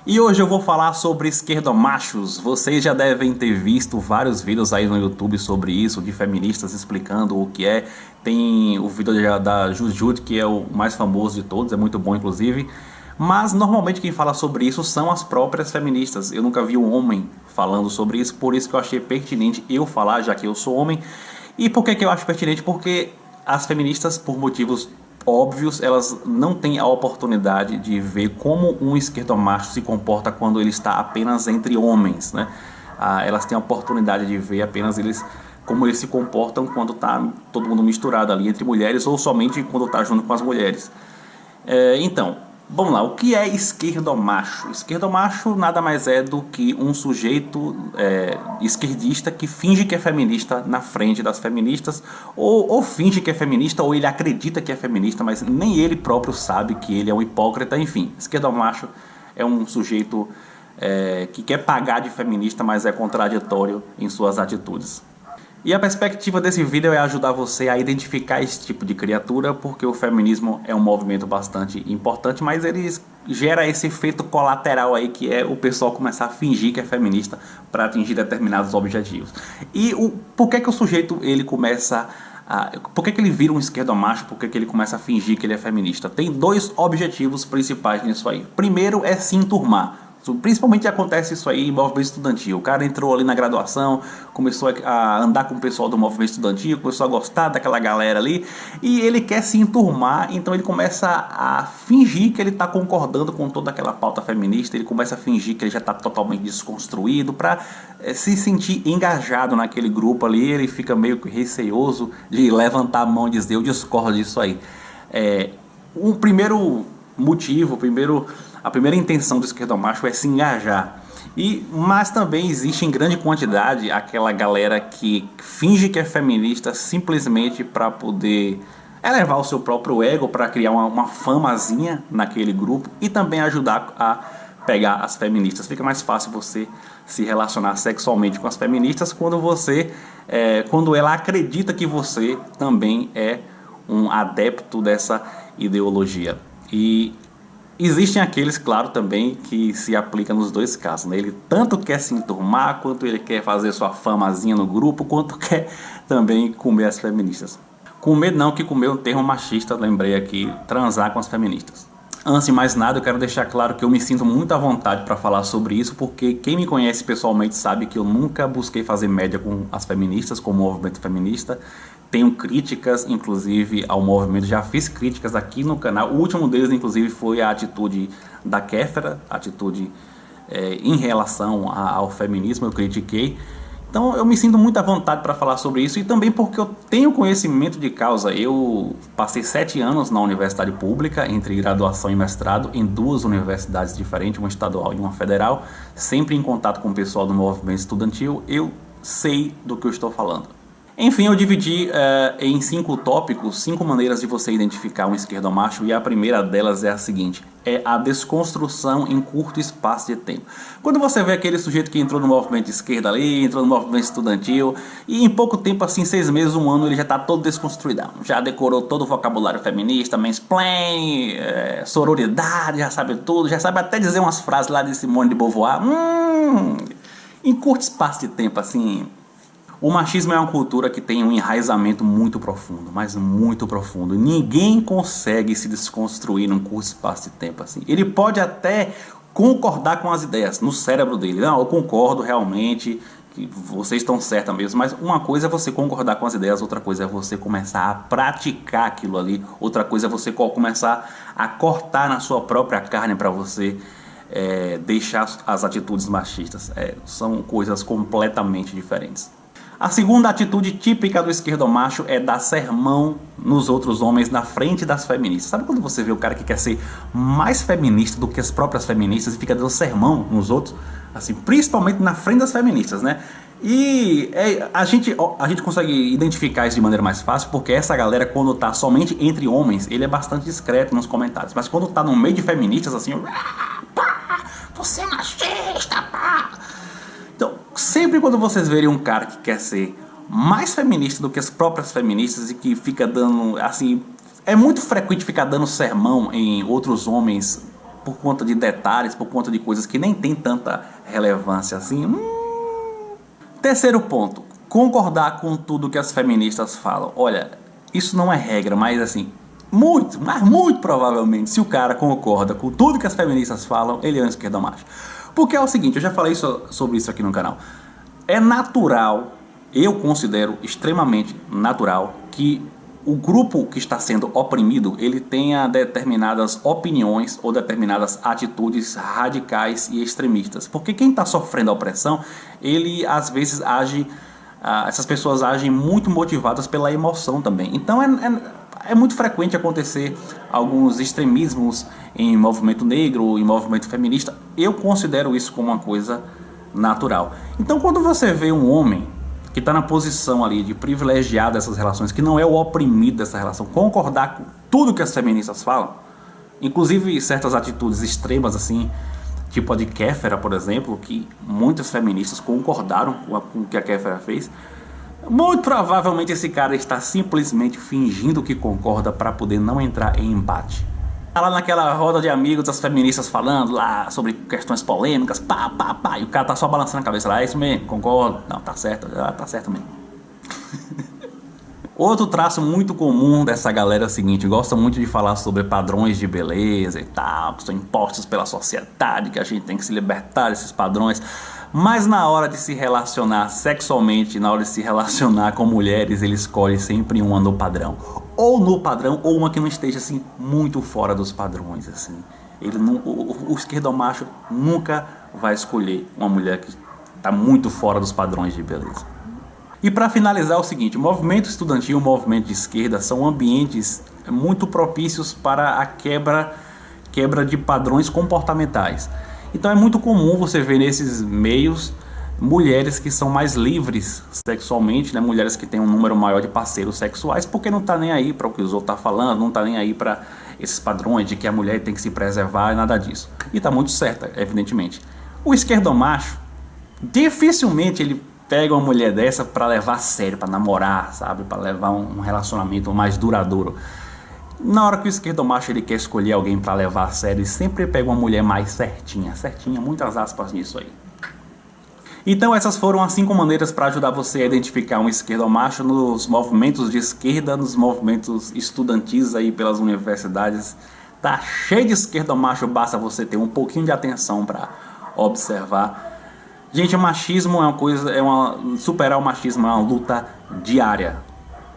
E hoje eu vou falar sobre esquerdomachos. Vocês já devem ter visto vários vídeos aí no YouTube sobre isso, de feministas explicando o que é. Tem o vídeo da Jujut, que é o mais famoso de todos, é muito bom inclusive. Mas normalmente quem fala sobre isso são as próprias feministas. Eu nunca vi um homem falando sobre isso, por isso que eu achei pertinente eu falar, já que eu sou homem. E por que eu acho pertinente? Porque as feministas, por motivos óbvios, elas não têm a oportunidade de ver como um esquerdomacho se comporta quando ele está apenas entre homens, né? Elas têm a oportunidade de ver apenas como eles se comportam quando está todo mundo misturado ali entre mulheres ou somente quando está junto com as mulheres. Então, vamos lá, o que é esquerdomacho? Esquerdomacho nada mais é do que um sujeito esquerdista que finge que é feminista na frente das feministas, ou finge que é feminista, ou ele acredita que é feminista, mas nem ele próprio sabe que ele é um hipócrita. Enfim, esquerdomacho é um sujeito que quer pagar de feminista, mas é contraditório em suas atitudes. E a perspectiva desse vídeo é ajudar você a identificar esse tipo de criatura, porque o feminismo é um movimento bastante importante, mas ele gera esse efeito colateral aí, que é o pessoal começar a fingir que é feminista para atingir determinados objetivos. E por que o sujeito ele começa por que ele vira um esquerdomacho? Por que ele começa a fingir que ele é feminista? Tem dois objetivos principais nisso aí. Primeiro é se enturmar. Principalmente acontece isso aí em movimento estudantil. O cara entrou ali na graduação, começou a andar com o pessoal do movimento estudantil, começou a gostar daquela galera ali, e ele quer se enturmar, então ele começa a fingir que ele está concordando com toda aquela pauta feminista, ele começa a fingir que ele já está totalmente desconstruído, para se sentir engajado naquele grupo ali. Ele fica meio que receoso de levantar a mão e dizer: eu discordo disso aí. Um primeiro motivo, a primeira intenção do esquerdomacho é se engajar. Mas também existe em grande quantidade aquela galera que finge que é feminista simplesmente para poder elevar o seu próprio ego, para criar uma famazinha naquele grupo e também ajudar a pegar as feministas. Fica mais fácil você se relacionar sexualmente com as feministas quando ela acredita que você também é um adepto dessa ideologia. E existem aqueles, claro, também que se aplicam nos dois casos, né? Ele tanto quer se enturmar, quanto ele quer fazer sua famazinha no grupo, quanto quer também comer as feministas. Comer não, que comer é um termo machista, lembrei aqui, transar com as feministas. Antes de mais nada, eu quero deixar claro que eu me sinto muito à vontade para falar sobre isso, porque quem me conhece pessoalmente sabe que eu nunca busquei fazer média com as feministas, com o movimento feminista. Tenho críticas, inclusive, ao movimento, já fiz críticas aqui no canal. O último deles, inclusive, foi a atitude da Kéfera, atitude em relação ao feminismo, eu critiquei. Então eu me sinto muito à vontade para falar sobre isso, e também porque eu tenho conhecimento de causa. Eu passei 7 anos na universidade pública, entre graduação e mestrado, em 2 universidades diferentes, uma estadual e uma federal, sempre em contato com o pessoal do movimento estudantil. Eu sei do que eu estou falando. Enfim, eu dividi em 5 tópicos, 5 maneiras de você identificar um esquerdomacho, e a primeira delas é a seguinte: é a desconstrução em curto espaço de tempo. Quando você vê aquele sujeito que entrou no movimento de esquerda ali, entrou no movimento estudantil, e em pouco tempo, assim, 6 meses, 1 ano, ele já está todo desconstruidão, já decorou todo o vocabulário feminista, mansplain, sororidade, já sabe tudo, já sabe até dizer umas frases lá de Simone de Beauvoir. Em curto espaço de tempo, assim. O machismo é uma cultura que tem um enraizamento muito profundo, mas muito profundo. Ninguém consegue se desconstruir num curto espaço de tempo assim. Ele pode até concordar com as ideias no cérebro dele. Não, eu concordo realmente que vocês estão certas mesmo, mas uma coisa é você concordar com as ideias, outra coisa é você começar a praticar aquilo ali, outra coisa é você começar a cortar na sua própria carne para você deixar as atitudes machistas. São coisas completamente diferentes. A segunda atitude típica do esquerdomacho é dar sermão nos outros homens na frente das feministas. Sabe quando você vê o cara que quer ser mais feminista do que as próprias feministas e fica dando sermão nos outros? Assim, principalmente na frente das feministas, né? E a gente consegue identificar isso de maneira mais fácil, porque essa galera, quando tá somente entre homens, ele é bastante discreto nos comentários. Mas quando tá no meio de feministas, assim, você é machista, pá! Então, sempre quando vocês verem um cara que quer ser mais feminista do que as próprias feministas e que fica dando, assim, é muito frequente ficar dando sermão em outros homens por conta de detalhes, por conta de coisas que nem tem tanta relevância assim. Terceiro ponto, concordar com tudo que as feministas falam. Olha, isso não é regra, mas assim, muito provavelmente, se o cara concorda com tudo que as feministas falam, ele é um esquerdomacho. Porque é o seguinte, eu já falei sobre isso aqui no canal. É natural, eu considero extremamente natural, que o grupo que está sendo oprimido, ele tenha determinadas opiniões ou determinadas atitudes radicais e extremistas. Porque quem está sofrendo a opressão, ele às vezes age, essas pessoas agem muito motivadas pela emoção também. Então é muito frequente acontecer alguns extremismos em movimento negro, em movimento feminista. Eu considero isso como uma coisa natural. Então quando você vê um homem que está na posição ali de privilegiado dessas relações, que não é o oprimido dessa relação, concordar com tudo que as feministas falam, inclusive certas atitudes extremas assim, tipo a de Kéfera, por exemplo, que muitas feministas concordaram com o que a Kéfera fez, muito provavelmente esse cara está simplesmente fingindo que concorda para poder não entrar em embate. Tá lá naquela roda de amigos das feministas falando lá sobre questões polêmicas, e o cara tá só balançando a cabeça lá, é isso mesmo, concordo, não, tá certo mesmo. Outro traço muito comum dessa galera é o seguinte, gosta muito de falar sobre padrões de beleza e tal, que são impostos pela sociedade, que a gente tem que se libertar desses padrões, mas na hora de se relacionar sexualmente, na hora de se relacionar com mulheres, ele escolhe sempre uma no padrão. Ou no padrão, ou uma que não esteja assim muito fora dos padrões, assim. O esquerdomacho nunca vai escolher uma mulher que está muito fora dos padrões de beleza. E para finalizar é o seguinte, o movimento estudantil e o movimento de esquerda são ambientes muito propícios para a quebra de padrões comportamentais. Então é muito comum você ver nesses meios mulheres que são mais livres sexualmente, né? Mulheres que têm um número maior de parceiros sexuais, porque não tá nem aí para o que os outros estão falando, não tá nem aí para esses padrões de que a mulher tem que se preservar e nada disso. E tá muito certa, evidentemente. O esquerdomacho, dificilmente ele pega uma mulher dessa para levar a sério, para namorar, sabe? Para levar um relacionamento mais duradouro. Na hora que o esquerdomacho ele quer escolher alguém para levar a sério, ele sempre pega uma mulher mais certinha, muitas aspas nisso aí. Então essas foram as 5 maneiras para ajudar você a identificar um esquerdomacho nos movimentos de esquerda, nos movimentos estudantis aí pelas universidades. Tá cheio de esquerdomacho, basta você ter um pouquinho de atenção para observar. Gente, o machismo é uma coisa, superar o machismo é uma luta diária.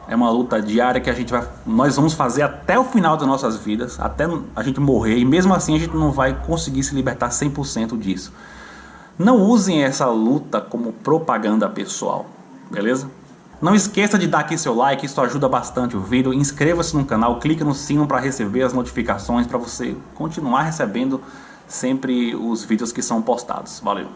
É uma luta diária que nós vamos fazer até o final das nossas vidas, até a gente morrer, e mesmo assim a gente não vai conseguir se libertar 100% disso. Não usem essa luta como propaganda pessoal, beleza? Não esqueça de dar aqui seu like, isso ajuda bastante o vídeo. Inscreva-se no canal, clique no sino para receber as notificações, para você continuar recebendo sempre os vídeos que são postados. Valeu!